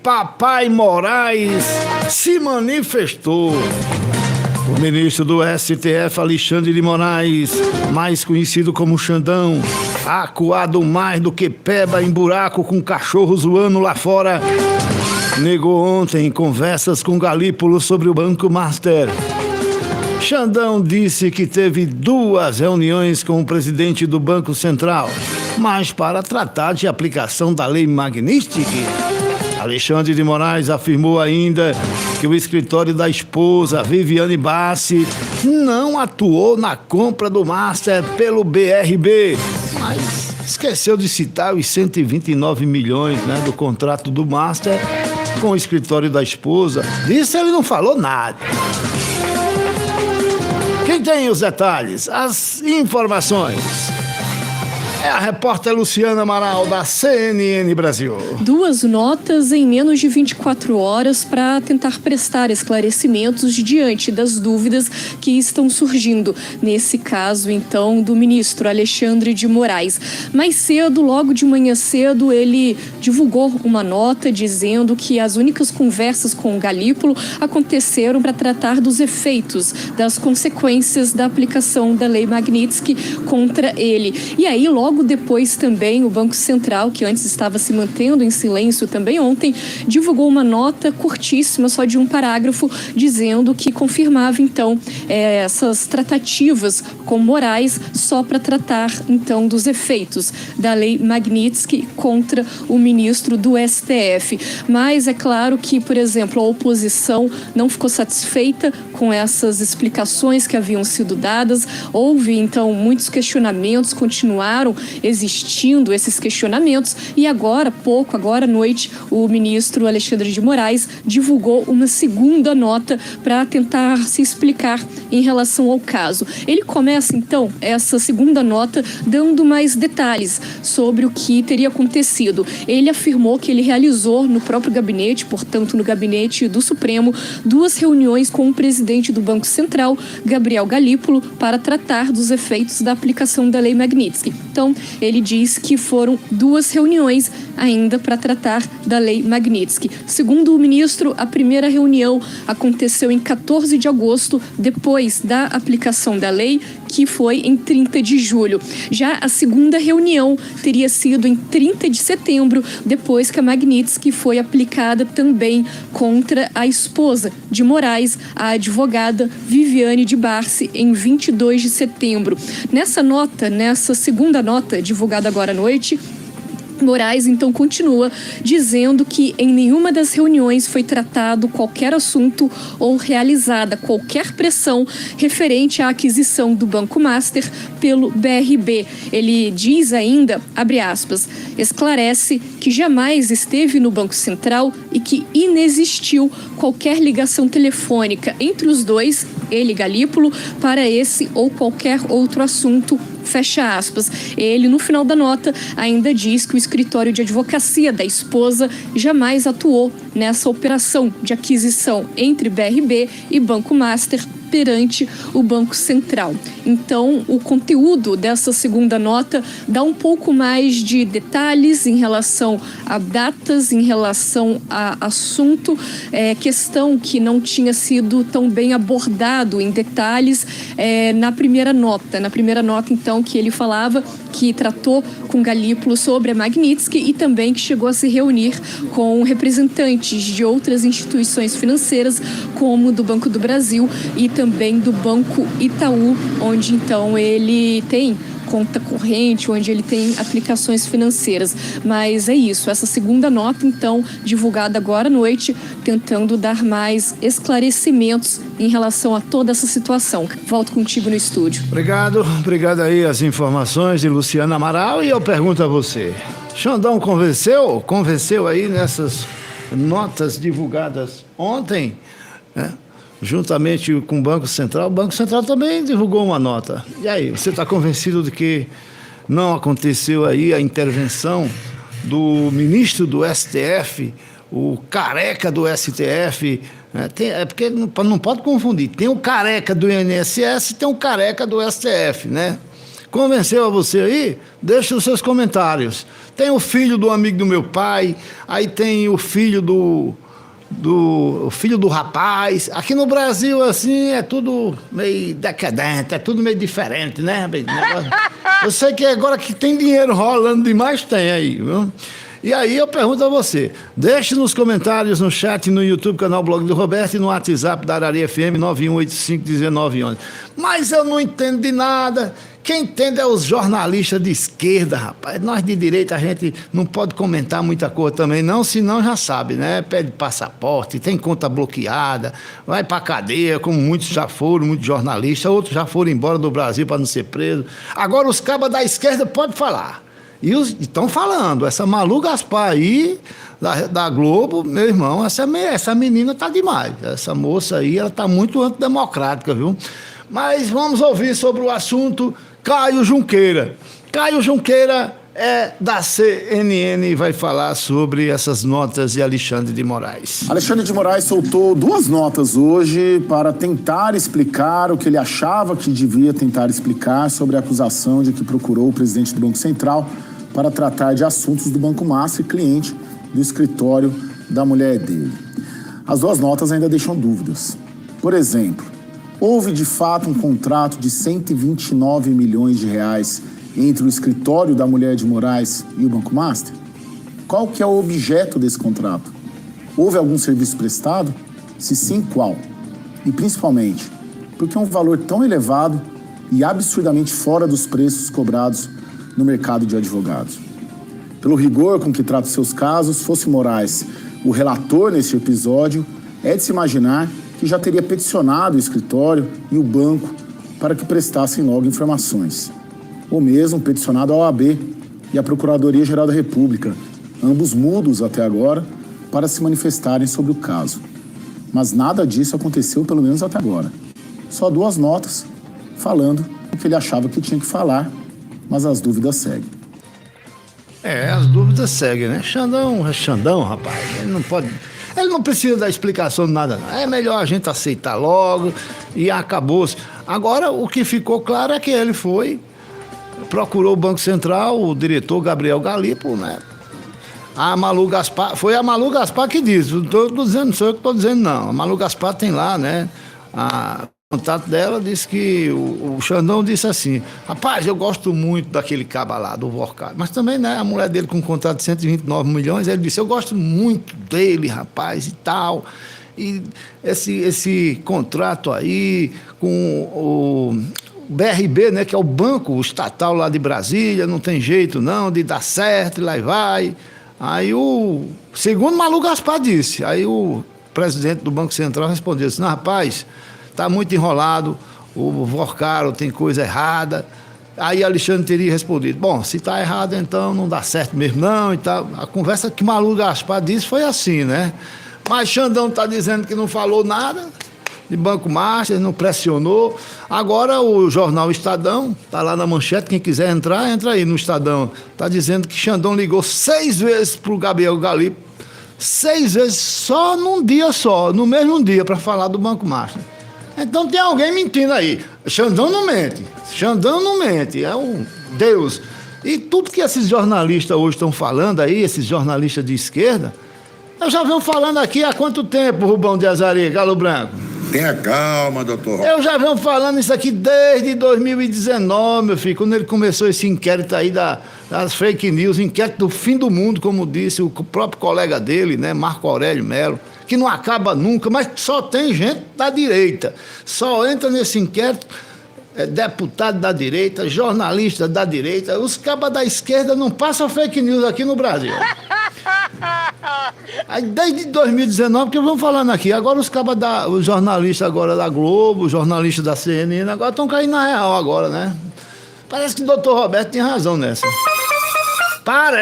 Papai Moraes se manifestou. O ministro do STF, Alexandre de Moraes, mais conhecido como Xandão, acuado mais do que peba em buraco com cachorro zoando lá fora, negou ontem em conversas com Galípolo sobre o Banco Master. Xandão disse que teve 2 reuniões com o presidente do Banco Central, mas para tratar de aplicação da Lei Magnitsky. Alexandre de Moraes afirmou ainda que o escritório da esposa, Viviane Bassi, não atuou na compra do Master pelo BRB, mas esqueceu de citar os 129 milhões, do contrato do Master com o escritório da esposa. Disso ele não falou nada. Quem tem os detalhes, as informações, é a repórter Luciana Amaral, da CNN Brasil. 2 notas em menos de 24 horas para tentar prestar esclarecimentos diante das dúvidas que estão surgindo. Nesse caso, então, do ministro Alexandre de Moraes. Mais cedo, logo de manhã cedo, ele divulgou uma nota dizendo que as únicas conversas com o Galípolo aconteceram para tratar dos efeitos, das consequências da aplicação da Lei Magnitsky contra ele. E aí, logo depois também, o Banco Central, que antes estava se mantendo em silêncio também ontem, divulgou uma nota curtíssima, só de um parágrafo, dizendo que confirmava, então, essas tratativas com Moraes só para tratar, então, dos efeitos da Lei Magnitsky contra o ministro do STF. Mas é claro que, por exemplo, a oposição não ficou satisfeita com essas explicações que haviam sido dadas. Houve, então, muitos questionamentos, continuaram existindo esses questionamentos, e agora à noite, o ministro Alexandre de Moraes divulgou uma segunda nota para tentar se explicar em relação ao caso. Ele começa, então, essa segunda nota dando mais detalhes sobre o que teria acontecido. Ele afirmou que ele realizou no próprio gabinete, portanto, no gabinete do Supremo, 2 reuniões com o presidente do Banco Central, Gabriel Galípolo, para tratar dos efeitos da aplicação da Lei Magnitsky. Então, ele diz que foram 2 reuniões ainda para tratar da Lei Magnitsky. Segundo o ministro, a primeira reunião aconteceu em 14 de agosto, depois da aplicação da lei, que foi em 30 de julho. Já a segunda reunião teria sido em 30 de setembro, depois que a Magnitsky foi aplicada também contra a esposa de Moraes, a advogada Viviane de Barsi, em 22 de setembro. Nessa segunda nota, divulgada agora à noite, Moraes, então, continua dizendo que em nenhuma das reuniões foi tratado qualquer assunto ou realizada qualquer pressão referente à aquisição do Banco Master pelo BRB. Ele diz ainda, abre aspas, esclarece que jamais esteve no Banco Central e que inexistiu qualquer ligação telefônica entre os dois, ele e Galípolo, para esse ou qualquer outro assunto, fecha aspas. Ele, no final da nota, ainda diz que o escritório de advocacia da esposa jamais atuou nessa operação de aquisição entre BRB e Banco Master perante o Banco Central. Então, o conteúdo dessa segunda nota dá um pouco mais de detalhes em relação a datas, em relação a assunto, questão que não tinha sido tão bem abordado em detalhes na primeira nota. Na primeira nota, então, que ele falava que tratou com Galípolo sobre a Magnitsky e também que chegou a se reunir com representantes de outras instituições financeiras, como do Banco do Brasil e também do Banco Itaú, onde então ele tem conta corrente, onde ele tem aplicações financeiras. Mas é isso, essa segunda nota, então, divulgada agora à noite, tentando dar mais esclarecimentos em relação a toda essa situação. Volto contigo no estúdio. Obrigado aí as informações de Luciana Amaral, e eu pergunto a você, Xandão convenceu aí nessas notas divulgadas ontem, juntamente com o Banco Central. O Banco Central também divulgou uma nota. E aí, você está convencido de que não aconteceu aí a intervenção do ministro do STF, o careca do STF? Porque não pode confundir. Tem o careca do INSS e tem o careca do STF, né? Convenceu a você aí? Deixa os seus comentários. Tem o filho do amigo do meu pai, aí tem o filho do filho do rapaz. Aqui no Brasil, assim, é tudo meio decadente, é tudo meio diferente, né? Eu sei que agora que tem dinheiro rolando demais, tem aí, viu? E aí eu pergunto a você, deixe nos comentários, no chat, no YouTube, canal Blog do Roberto e no WhatsApp da Arari FM 91851911. Mas eu não entendo de nada. Quem entende é os jornalistas de esquerda, rapaz. Nós de direita a gente não pode comentar muita coisa também não, senão já sabe, né? Pede passaporte, tem conta bloqueada, vai pra cadeia, como muitos já foram, muitos jornalistas, outros já foram embora do Brasil para não ser preso. Agora os cabas da esquerda podem falar. E estão falando, essa Malu Gaspar aí, da Globo, meu irmão, essa menina tá demais. Essa moça aí, ela tá muito antidemocrática, viu? Mas vamos ouvir sobre o assunto Caio Junqueira. Caio Junqueira é da CNN e vai falar sobre essas notas de Alexandre de Moraes. Alexandre de Moraes soltou 2 notas hoje para tentar explicar o que ele achava que devia tentar explicar sobre a acusação de que procurou o presidente do Banco Central para tratar de assuntos do Banco Master, cliente do escritório da mulher dele. As 2 notas ainda deixam dúvidas. Por exemplo, houve de fato um contrato de 129 milhões de reais entre o escritório da mulher de Moraes e o Banco Master? Qual que é o objeto desse contrato? Houve algum serviço prestado? Se sim, qual? E principalmente, por que um valor tão elevado e absurdamente fora dos preços cobrados no mercado de advogados? Pelo rigor com que trata os seus casos, fosse Moraes o relator neste episódio, é de se imaginar que já teria peticionado o escritório e o banco para que prestassem logo informações. Ou mesmo peticionado a OAB e a Procuradoria-Geral da República, ambos mudos até agora, para se manifestarem sobre o caso. Mas nada disso aconteceu, pelo menos até agora. Só 2 notas falando o que ele achava que tinha que falar, mas as dúvidas seguem. As dúvidas seguem, né? Xandão, rapaz, ele não precisa dar explicação de nada, não. É melhor a gente aceitar logo e acabou-se. Agora, o que ficou claro é que ele procurou o Banco Central, o diretor Gabriel Galípolo, né? A Malu Gaspar, foi a Malu Gaspar que disse, não sou eu que estou dizendo, não. A Malu Gaspar tem lá, né? O contato dela disse que o Xandão disse assim: rapaz, eu gosto muito daquele caba lá, do Vorcado. Mas também, né, a mulher dele com um contrato de 129 milhões, ele disse: eu gosto muito dele, rapaz, e tal. E esse contrato aí com o BRB, né, que é o banco estatal lá de Brasília, não tem jeito não de dar certo, e lá vai. Aí segundo Malu Gaspar disse, aí o presidente do Banco Central respondeu assim: não, rapaz, está muito enrolado, o Vorcaro tem coisa errada. Aí Alexandre teria respondido: bom, se está errado, então não dá certo mesmo não e tal. A conversa que Malu Gaspar disse foi assim, né? Mas Xandão está dizendo que não falou nada de Banco Master, não pressionou. Agora o jornal Estadão, está lá na manchete, quem quiser entrar, entra aí no Estadão. Está dizendo que Xandão ligou 6 vezes para o Gabriel Galípolo, 6 vezes só num dia só, no mesmo dia, para falar do Banco Master. Então tem alguém mentindo aí. Xandão não mente, é um Deus. E tudo que esses jornalistas hoje estão falando aí, esses jornalistas de esquerda, eu já venho falando aqui há quanto tempo, Rubão de Azaria, Galo Branco? Tenha calma, doutor. Eu já venho falando isso aqui desde 2019, meu filho, quando ele começou esse inquérito aí das fake news, inquérito do fim do mundo, como disse o próprio colega dele, né, Marco Aurélio Melo, que não acaba nunca, mas só tem gente da direita. Só entra nesse inquérito deputado da direita, jornalista da direita. Os cabas da esquerda não passam fake news aqui no Brasil. Aí, desde 2019 que vamos falando aqui. Agora os jornalistas agora da Globo, os jornalistas da CNN, agora estão caindo na real agora, né? Parece que o doutor Roberto tem razão nessa. Parece.